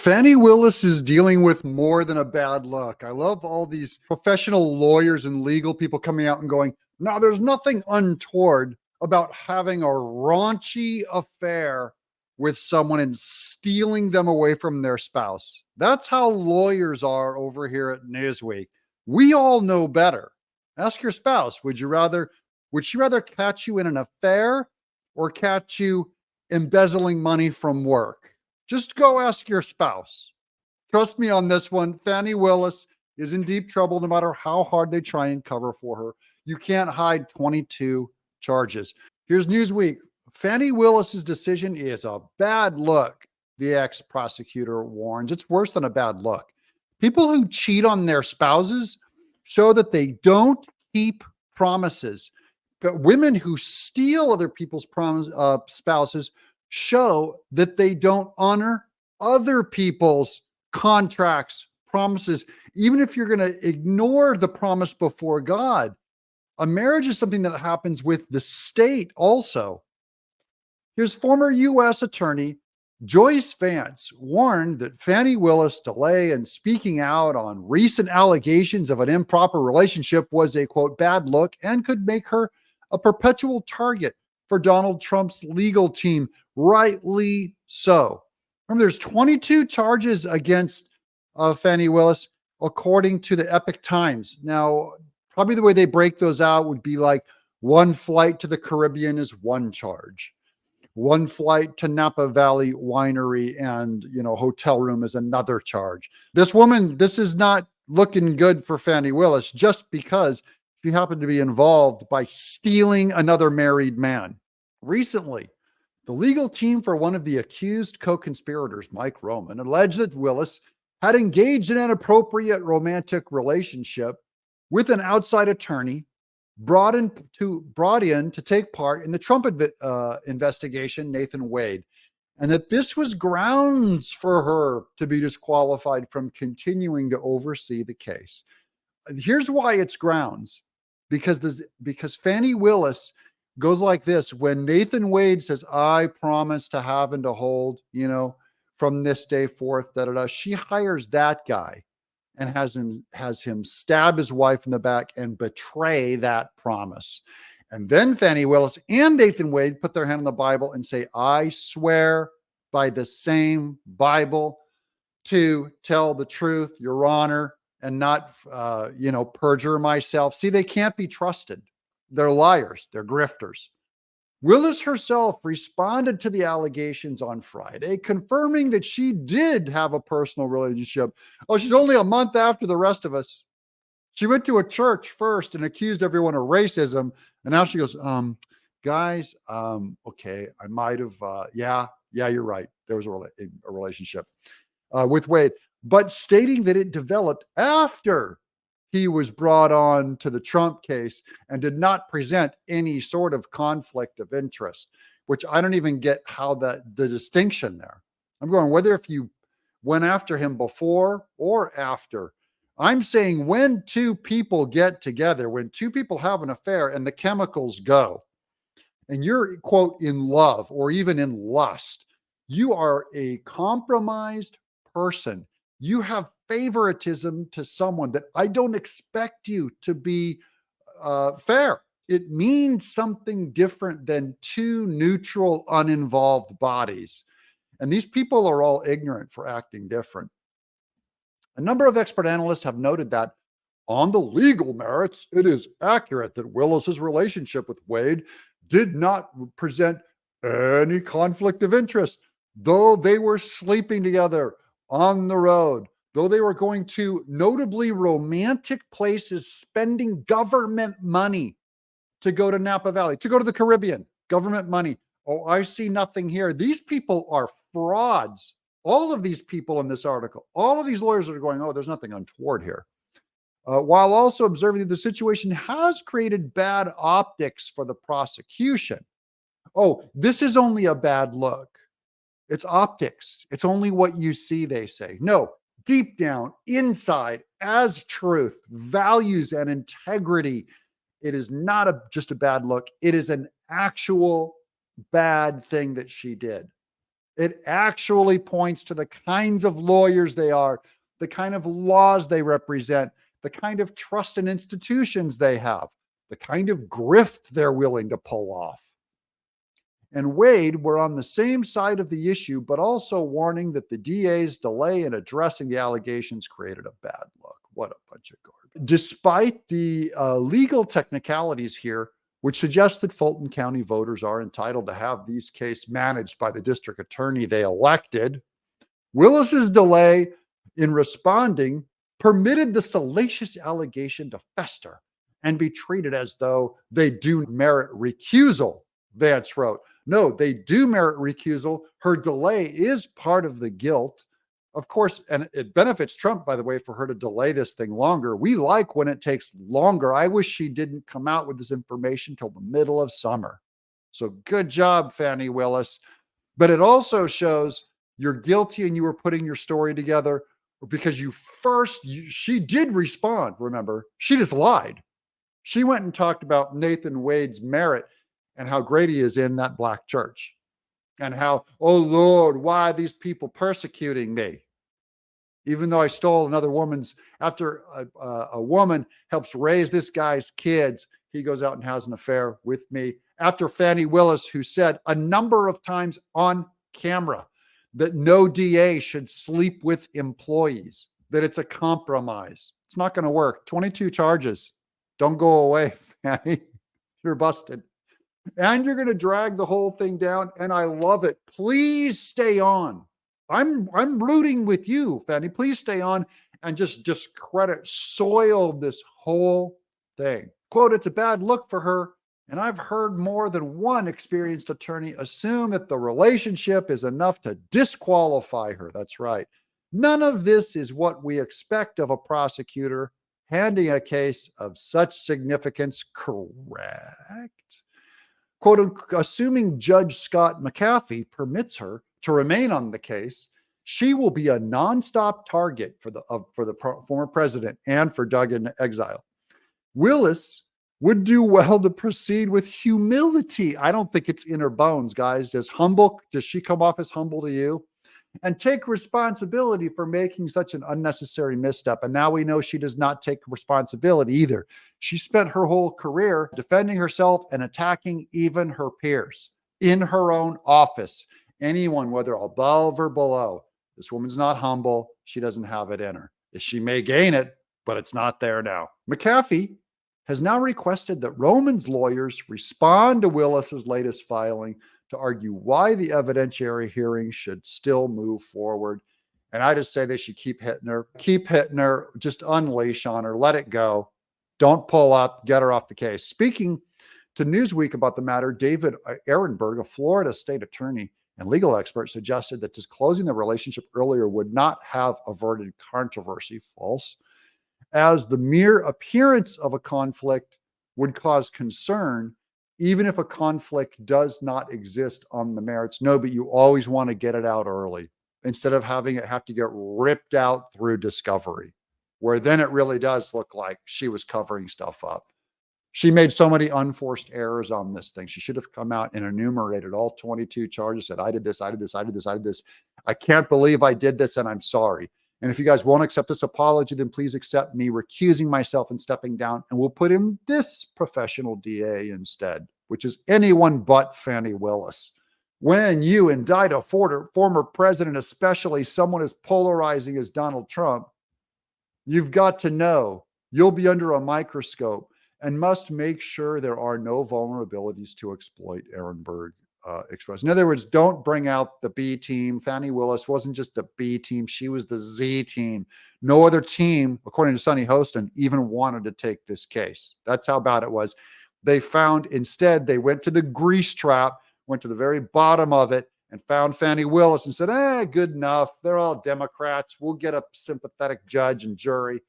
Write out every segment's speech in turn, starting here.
Fani Willis is dealing with more than a bad look. I love all these professional lawyers and legal people coming out and going, no, there's nothing untoward about having a raunchy affair with someone and stealing them away from their spouse. That's how lawyers are over here at Newsweek. We all know better. Ask your spouse, would she rather catch you in an affair or catch you embezzling money from work? Just go ask your spouse. Trust me on this one. Fani Willis is in deep trouble no matter how hard they try and cover for her. You can't hide 22 charges. Here's Newsweek. Fani Willis's decision is a bad look, the ex-prosecutor warns. It's worse than a bad look. People who cheat on their spouses show that they don't keep promises. But women who steal other people's spouses show that they don't honor other people's contracts, promises. Even if you're going to ignore the promise before God, a marriage is something that happens with the state also. Here's former U.S. Attorney Joyce Vance warned that Fani Willis' delay in speaking out on recent allegations of an improper relationship was a, quote, bad look and could make her a perpetual target for Donald Trump's legal team. Rightly so. Remember, there's 22 charges against Fani Willis, according to the Epic Times. Now, probably the way they break those out would be like one flight to the Caribbean is one charge. One flight to Napa Valley Winery and, hotel room is another charge. This woman, this is not looking good for Fani Willis just because she happened to be involved by stealing another married man. Recently, the legal team for one of the accused co-conspirators, Mike Roman, alleged that Willis had engaged in an inappropriate romantic relationship with an outside attorney brought in to take part in the Trump investigation, Nathan Wade, and that this was grounds for her to be disqualified from continuing to oversee the case. Here's why it's grounds. Because Fani Willis goes like this. When Nathan Wade says, I promise to have and to hold, from this day forth, she hires that guy and has him stab his wife in the back and betray that promise. And then Fani Willis and Nathan Wade put their hand on the Bible and say, I swear by the same Bible to tell the truth, Your Honor, and not, perjure myself. See, they can't be trusted. They're liars. They're grifters. Willis herself responded to the allegations on Friday, confirming that she did have a personal relationship. Oh, she's only a month after the rest of us. She went to a church first and accused everyone of racism. And now she goes, guys, okay, I might have, yeah, you're right. There was a relationship with Wade, but stating that it developed after he was brought on to the Trump case and did not present any sort of conflict of interest, which I don't even get how the distinction there. I'm going, whether if you went after him before or after, I'm saying when two people get together, when two people have an affair and the chemicals go, and you're, quote, in love or even in lust, you are a compromised person. You have favoritism to someone that I don't expect you to be fair. It means something different than two neutral, uninvolved bodies. And these people are all ignorant for acting different. A number of expert analysts have noted that on the legal merits, it is accurate that Willis's relationship with Wade did not present any conflict of interest, though they were sleeping together on the road, though they were going to notably romantic places, spending government money to go to Napa Valley, to go to the Caribbean, government money. Oh, I see nothing here. These people are frauds. All of these people in this article, all of these lawyers are going, oh, there's nothing untoward here. While also observing that the situation has created bad optics for the prosecution. Oh, this is only a bad look. It's optics. It's only what you see, they say. No, deep down, inside, as truth, values, and integrity, it is not just a bad look. It is an actual bad thing that she did. It actually points to the kinds of lawyers they are, the kind of laws they represent, the kind of trust in institutions they have, the kind of grift they're willing to pull off. And Wade were on the same side of the issue, but also warning that the DA's delay in addressing the allegations created a bad look. What a bunch of garbage. Despite the legal technicalities here, which suggests that Fulton County voters are entitled to have these cases managed by the district attorney they elected, Willis's delay in responding permitted the salacious allegation to fester and be treated as though they do merit recusal, Vance wrote. No, they do merit recusal. Her delay is part of the guilt. Of course, and it benefits Trump, by the way, for her to delay this thing longer. We like when it takes longer. I wish she didn't come out with this information till the middle of summer. So good job, Fani Willis. But it also shows you're guilty and you were putting your story together because she did respond, remember. She just lied. She went and talked about Nathan Wade's merit and how great he is in that black church. And how, oh Lord, why are these people persecuting me? Even though I stole another woman's, after a woman helps raise this guy's kids, he goes out and has an affair with me. After Fani Willis, who said a number of times on camera that no DA should sleep with employees, that it's a compromise. It's not going to work. 22 charges. Don't go away, Fani. You're busted. And you're going to drag the whole thing down, and I love it. Please stay on. I'm rooting with you, Fani. Please stay on and just discredit, soil this whole thing. Quote, it's a bad look for her, and I've heard more than one experienced attorney assume that the relationship is enough to disqualify her. That's right. None of this is what we expect of a prosecutor handling a case of such significance, correct? Quote, assuming Judge Scott McAfee permits her to remain on the case, she will be a nonstop target for the former president and for Doug in Exile. Willis would do well to proceed with humility. I don't think it's in her bones, guys. Does she come off as humble to you? And take responsibility for making such an unnecessary misstep. And now we know she does not take responsibility either. She spent her whole career defending herself and attacking even her peers in her own office. Anyone, whether above or below. This woman's not humble. She doesn't have it in her. She may gain it, but it's not there now. McAfee has now requested that Roman's lawyers respond to Willis's latest filing to argue why the evidentiary hearing should still move forward. And I just say they should keep hitting her, just unleash on her, let it go. Don't pull up, get her off the case. Speaking to Newsweek about the matter, David Ehrenberg, a Florida state attorney and legal expert, suggested that disclosing the relationship earlier would not have averted controversy. False. As the mere appearance of a conflict would cause concern, even if a conflict does not exist on the merits. No, but you always want to get it out early instead of having it have to get ripped out through discovery, where then it really does look like she was covering stuff up. She made so many unforced errors on this thing. She should have come out and enumerated all 22 charges, said, I did this, I did this, I did this, I did this. I can't believe I did this, and I'm sorry. And if you guys won't accept this apology, then please accept me recusing myself and stepping down, and we'll put in this professional DA instead, which is anyone but Fani Willis. When you indict a former president, especially someone as polarizing as Donald Trump, you've got to know you'll be under a microscope and must make sure there are no vulnerabilities to exploit, Ehrenberg expressed. In other words, don't bring out the B team. Fani Willis wasn't just the B team. She was the Z team. No other team, according to Sonny Hostin, even wanted to take this case. That's how bad it was. They found, instead, they went to the grease trap, went to the very bottom of it, and found Fani Willis and said, good enough. They're all Democrats. We'll get a sympathetic judge and jury,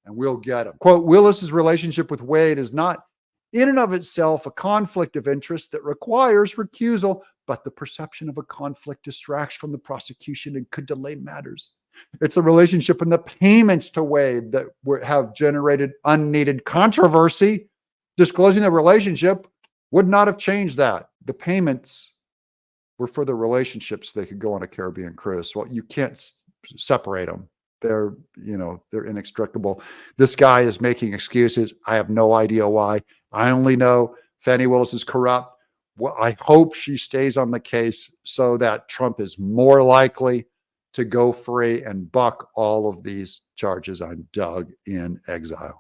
and we'll get them. Quote, Willis's relationship with Wade is not in and of itself a conflict of interest that requires recusal, but the perception of a conflict distracts from the prosecution and could delay matters. It's the relationship and the payments to Wade that have generated unneeded controversy. Disclosing the relationship would not have changed that. The payments were for the relationships they could go on a Caribbean cruise. Well, you can't separate them. They're, they're inextricable. This guy is making excuses. I have no idea why. I only know Fani Willis is corrupt. Well, I hope she stays on the case so that Trump is more likely to go free and buck all of these charges on Doug in Exile.